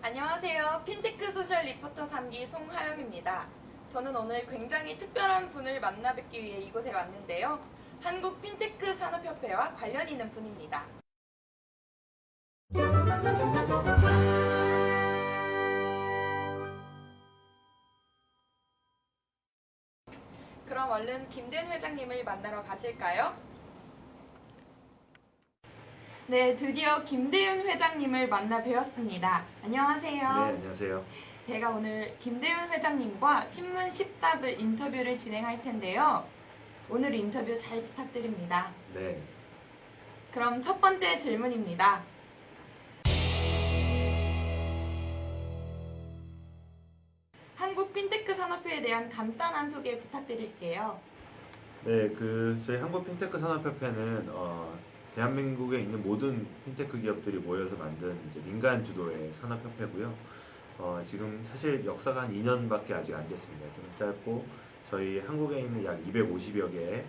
안녕하세요. 핀테크 소셜 리포터 3기 송하영입니다. 저는 오늘 굉장히 특별한 분을 만나 뵙기 위해 이곳에 왔는데요. 한국 핀테크 산업협회와 관련 있는 분입니다. 그럼 얼른 김대훈 회장님을 만나러 가실까요? 네, 드디어 김대훈 회장님을 만나 뵈었습니다. 안녕하세요. 네, 안녕하세요. 제가 오늘 김대훈 회장님과 신문 10답을 인터뷰를 진행할 텐데요. 오늘 인터뷰 잘 부탁드립니다. 네. 그럼 첫 번째 질문입니다. 한국 핀테크 산업회에 대한 간단한 소개 부탁드릴게요. 네, 저희 한국 핀테크 산업협회는 대한민국에 있는 모든 핀테크 기업들이 모여서 만든 이제 민간 주도의 산업협회고요. 지금 사실 역사가 한 2년밖에 아직 안 됐습니다. 좀 짧고 저희 한국에 있는 약 250여 개의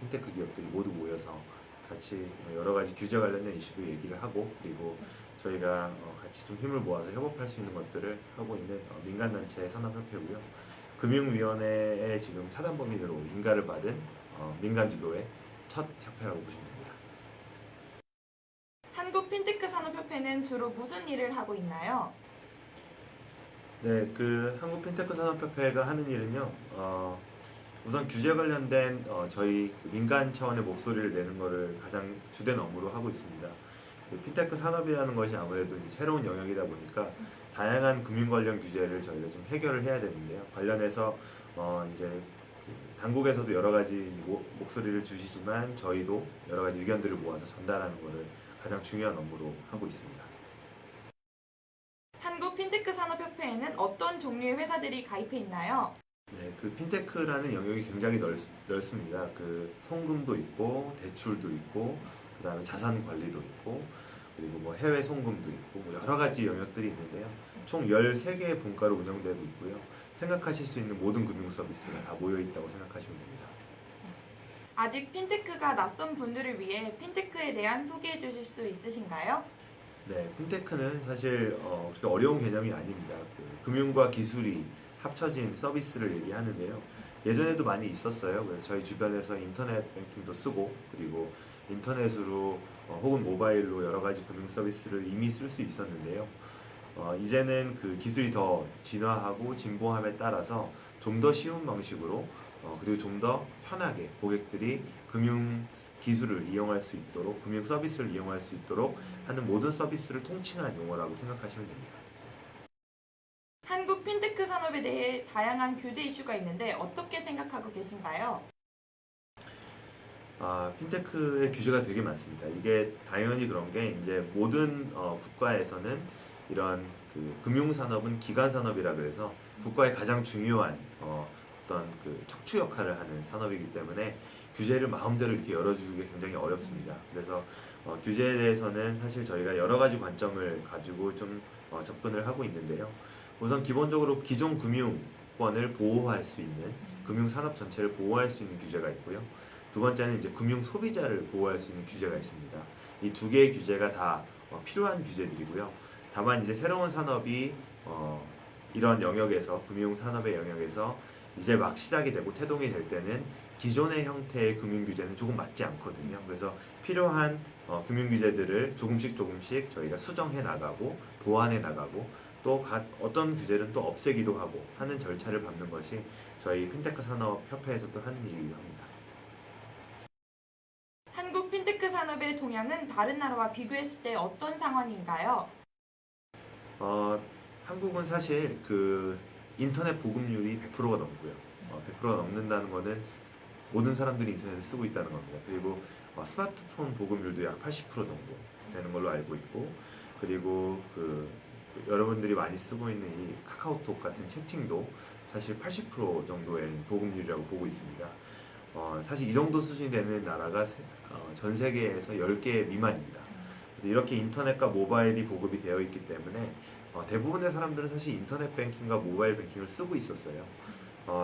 핀테크 기업들이 모두 모여서 같이 여러 가지 규제 관련된 이슈도 얘기를 하고, 그리고 저희가 같이 좀 힘을 모아서 협업할 수 있는 것들을 하고 있는 민간단체 산업협회고요. 금융위원회의 지금 사단법인으로 인가를 받은 민간 주도의 첫 협회라고 보시면 됩니다. 한국 핀테크 산업협회는 주로 무슨 일을 하고 있나요? 네, 한국 핀테크 산업협회가 하는 일은요, 우선 규제 관련된 저희 민간 차원의 목소리를 내는 것을 가장 주된 업무로 하고 있습니다. 핀테크 산업이라는 것이 아무래도 이제 새로운 영역이다 보니까 다양한 금융 관련 규제를 저희가 좀 해결을 해야 되는데요. 관련해서 이제 당국에서도 여러 가지 목소리를 주시지만 저희도 여러 가지 의견들을 모아서 전달하는 것을 가장 중요한 업무로 하고 있습니다. 한국 핀테크 산업협회에는 어떤 종류의 회사들이 가입해 있나요? 네, 핀테크라는 영역이 굉장히 넓습니다. 송금도 있고, 대출도 있고, 그 다음에 자산 관리도 있고, 그리고 뭐 해외 송금도 있고, 뭐 여러 가지 영역들이 있는데요. 총 13개의 분과로 운영되고 있고요. 생각하실 수 있는 모든 금융 서비스가 다 모여 있다고 생각하시면 됩니다. 아직 핀테크가 낯선 분들을 위해 핀테크에 대한 소개해 주실 수 있으신가요? 네, 핀테크는 사실 그렇게 어려운 개념이 아닙니다. 금융과 기술이 합쳐진 서비스를 얘기하는데요. 예전에도 많이 있었어요. 그래서 저희 주변에서 인터넷 뱅킹도 쓰고, 그리고 인터넷으로 혹은 모바일로 여러 가지 금융 서비스를 이미 쓸 수 있었는데요. 이제는 그 기술이 더 진화하고 진보함에 따라서 좀 더 쉬운 방식으로 그리고 좀 더 편하게 고객들이 금융 기술을 이용할 수 있도록, 금융 서비스를 이용할 수 있도록 하는 모든 서비스를 통칭한 용어라고 생각하시면 됩니다. 한국 핀테크 산업에 대해 다양한 규제 이슈가 있는데 어떻게 생각하고 계신가요? 핀테크의 규제가 되게 많습니다. 이게 당연히 그런 게 이제 모든 국가에서는 이런 금융산업은 기관산업이라 그래서 국가의 가장 중요한 어떤 척추 역할을 하는 산업이기 때문에 규제를 마음대로 이렇게 열어주기 굉장히 어렵습니다. 그래서 규제에 대해서는 사실 저희가 여러 가지 관점을 가지고 좀 접근을 하고 있는데요. 우선 기본적으로 기존 금융권을 보호할 수 있는 금융산업 전체를 보호할 수 있는 규제가 있고요. 두 번째는 이제 금융 소비자를 보호할 수 있는 규제가 있습니다. 이 두 개의 규제가 다 필요한 규제들이고요. 다만 이제 새로운 산업이 이런 영역에서, 금융 산업의 영역에서 이제 막 시작이 되고 태동이 될 때는 기존의 형태의 금융 규제는 조금 맞지 않거든요. 그래서 필요한 금융 규제들을 조금씩 저희가 수정해 나가고 보완해 나가고, 또 어떤 규제는 또 없애기도 하고 하는 절차를 밟는 것이 저희 핀테크 산업협회에서 또 하는 일이기도 합니다. 한국 핀테크 산업의 동향은 다른 나라와 비교했을 때 어떤 상황인가요? 한국은 사실 인터넷 보급률이 100%가 넘고요. 100%가 넘는다는 것은 모든 사람들이 인터넷을 쓰고 있다는 겁니다. 그리고 스마트폰 보급률도 약 80% 정도 되는 걸로 알고 있고, 그리고 여러분들이 많이 쓰고 있는 이 카카오톡 같은 채팅도 사실 80% 정도의 보급률이라고 보고 있습니다. 사실 이 정도 수준이 되는 나라가 전 세계에서 10개 미만입니다. 이렇게 인터넷과 모바일이 보급이 되어 있기 때문에 대부분의 사람들은 사실 인터넷 뱅킹과 모바일 뱅킹을 쓰고 있었어요.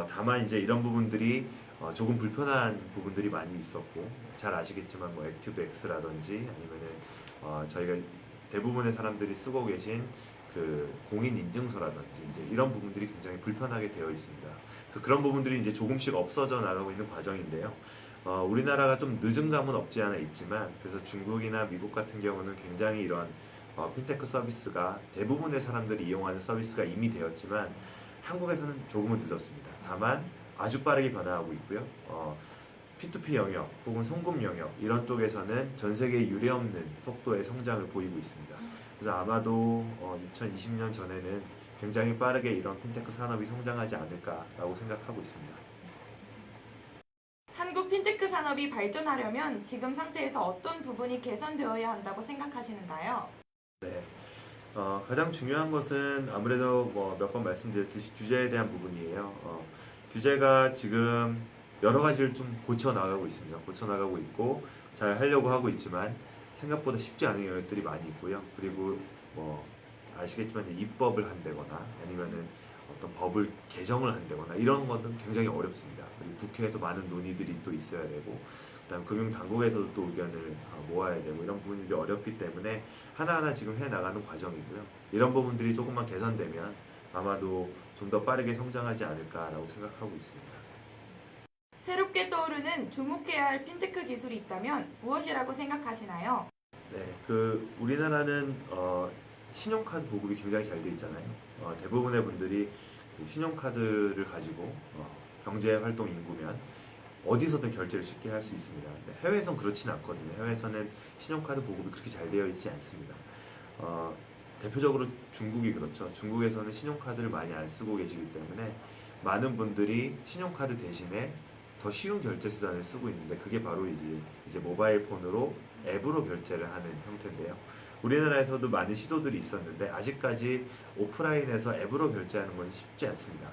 다만 이제 이런 부분들이 조금 불편한 부분들이 많이 있었고, 잘 아시겠지만 액티브엑스라든지 아니면은 저희가 대부분의 사람들이 쓰고 계신 그 공인 인증서라든지 이제 이런 부분들이 굉장히 불편하게 되어 있습니다. 그래서 그런 부분들이 이제 조금씩 없어져 나가고 있는 과정인데요. 우리나라가 좀 늦은 감은 없지 않아 있지만, 그래서 중국이나 미국 같은 경우는 굉장히 이런 핀테크 서비스가 대부분의 사람들이 이용하는 서비스가 이미 되었지만 한국에서는 조금은 늦었습니다. 다만 아주 빠르게 변화하고 있고요. P2P 영역 혹은 송금 영역 이런 쪽에서는 전 세계에 유례없는 속도의 성장을 보이고 있습니다. 그래서 아마도 2020년 전에는 굉장히 빠르게 이런 핀테크 산업이 성장하지 않을까라고 생각하고 있습니다. 한국 핀테크 산업이 발전하려면 지금 상태에서 어떤 부분이 개선되어야 한다고 생각하시는가요? 네. 가장 중요한 것은 아무래도 뭐 몇 번 말씀드렸듯이 규제에 대한 부분이에요. 규제가 지금 여러 가지를 좀 고쳐 나가고 있습니다. 고쳐 나가고 있고 잘 하려고 하고 있지만 생각보다 쉽지 않은 영역들이 많이 있고요. 그리고 뭐 아시겠지만 입법을 한다거나 아니면은 어떤 법을 개정을 한다거나 이런 것은 굉장히 어렵습니다. 그리고 국회에서 많은 논의들이 또 있어야 되고, 그다음 금융당국에서도 또 의견을 모아야 되고 이런 부분들이 어렵기 때문에 하나하나 지금 해 나가는 과정이고요. 이런 부분들이 조금만 개선되면 아마도 좀 더 빠르게 성장하지 않을까라고 생각하고 있습니다. 새롭게 떠오르는 주목해야 할 핀테크 기술이 있다면 무엇이라고 생각하시나요? 네, 우리나라는 신용카드 보급이 굉장히 잘 돼 있잖아요. 대부분의 분들이 그 신용카드를 가지고 경제 활동 인구면 어디서든 결제를 쉽게 할 수 있습니다. 근데 해외에선 그렇지는 않거든요. 해외에서는 신용카드 보급이 그렇게 잘 되어 있지 않습니다. 대표적으로 중국이 그렇죠. 중국에서는 신용카드를 많이 안 쓰고 계시기 때문에 많은 분들이 신용카드 대신에 더 쉬운 결제 수단을 쓰고 있는데, 그게 바로 이제 모바일 폰으로 앱으로 결제를 하는 형태인데요. 우리나라에서도 많은 시도들이 있었는데 아직까지 오프라인에서 앱으로 결제하는 건 쉽지 않습니다.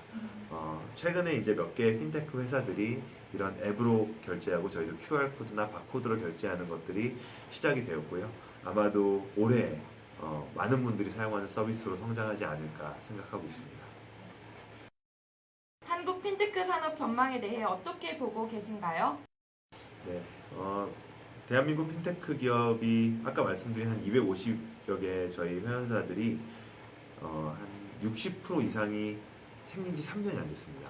최근에 이제 몇 개의 핀테크 회사들이 이런 앱으로 결제하고 저희도 QR코드나 바코드로 결제하는 것들이 시작이 되었고요. 아마도 올해 많은 분들이 사용하는 서비스로 성장하지 않을까 생각하고 있습니다. 한국 핀테크 산업 전망에 대해 어떻게 보고 계신가요? 네, 대한민국 핀테크 기업이 아까 말씀드린 한 250여 개 저희 회원사들이 한 60% 이상이 생긴 지 3년이 안 됐습니다.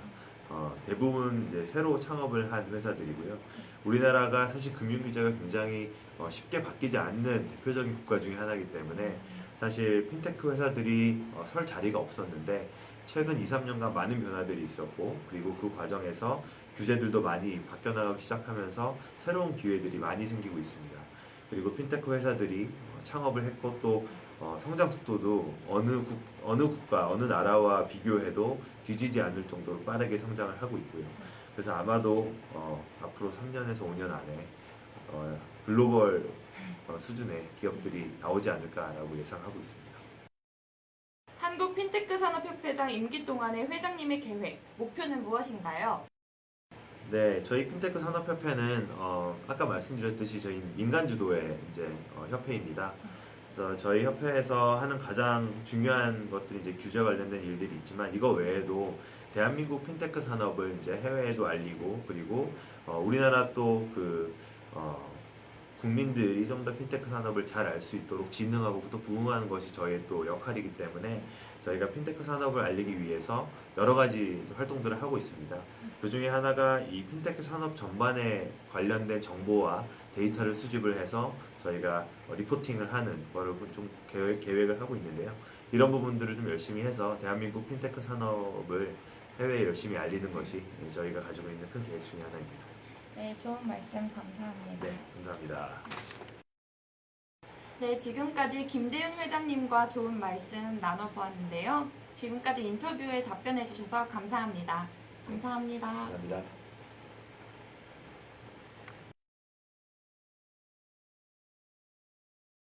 대부분 이제 새로 창업을 한 회사들이고요. 우리나라가 사실 금융 규제가 굉장히 쉽게 바뀌지 않는 대표적인 국가 중에 하나이기 때문에 사실 핀테크 회사들이 설 자리가 없었는데 최근 2, 3년간 많은 변화들이 있었고, 그리고 그 과정에서 규제들도 많이 바뀌어 나가기 시작하면서 새로운 기회들이 많이 생기고 있습니다. 그리고 핀테크 회사들이 창업을 했고 또 성장 속도도 어느 국가, 어느 나라와 비교해도 뒤지지 않을 정도로 빠르게 성장을 하고 있고요. 그래서 아마도 앞으로 3년에서 5년 안에 글로벌 수준의 기업들이 나오지 않을까라고 예상하고 있습니다. 한국 핀테크 산업협회장 임기 동안의 회장님의 계획, 목표는 무엇인가요? 네, 저희 핀테크 산업협회는 아까 말씀드렸듯이 저희 민간 주도의 이제 협회입니다. 그래서 저희 협회에서 하는 가장 중요한 것들이 이제 규제 관련된 일들이 있지만, 이거 외에도 대한민국 핀테크 산업을 이제 해외에도 알리고, 그리고 우리나라 또 국민들이 좀 더 핀테크 산업을 잘 알 수 있도록 진흥하고 또 부흥하는 것이 저희의 또 역할이기 때문에 저희가 핀테크 산업을 알리기 위해서 여러 가지 활동들을 하고 있습니다. 그 중에 하나가 이 핀테크 산업 전반에 관련된 정보와 데이터를 수집을 해서 저희가 리포팅을 하는 거를 좀 계획을 하고 있는데요. 이런 부분들을 좀 열심히 해서 대한민국 핀테크 산업을 해외에 열심히 알리는 것이 저희가 가지고 있는 큰 계획 중에 하나입니다. 네, 좋은 말씀 감사합니다. 네, 감사합니다. 네, 지금까지 김대윤 회장님과 좋은 말씀 나눠보았는데요. 지금까지 인터뷰에 답변해 주셔서 감사합니다. 감사합니다. 감사합니다.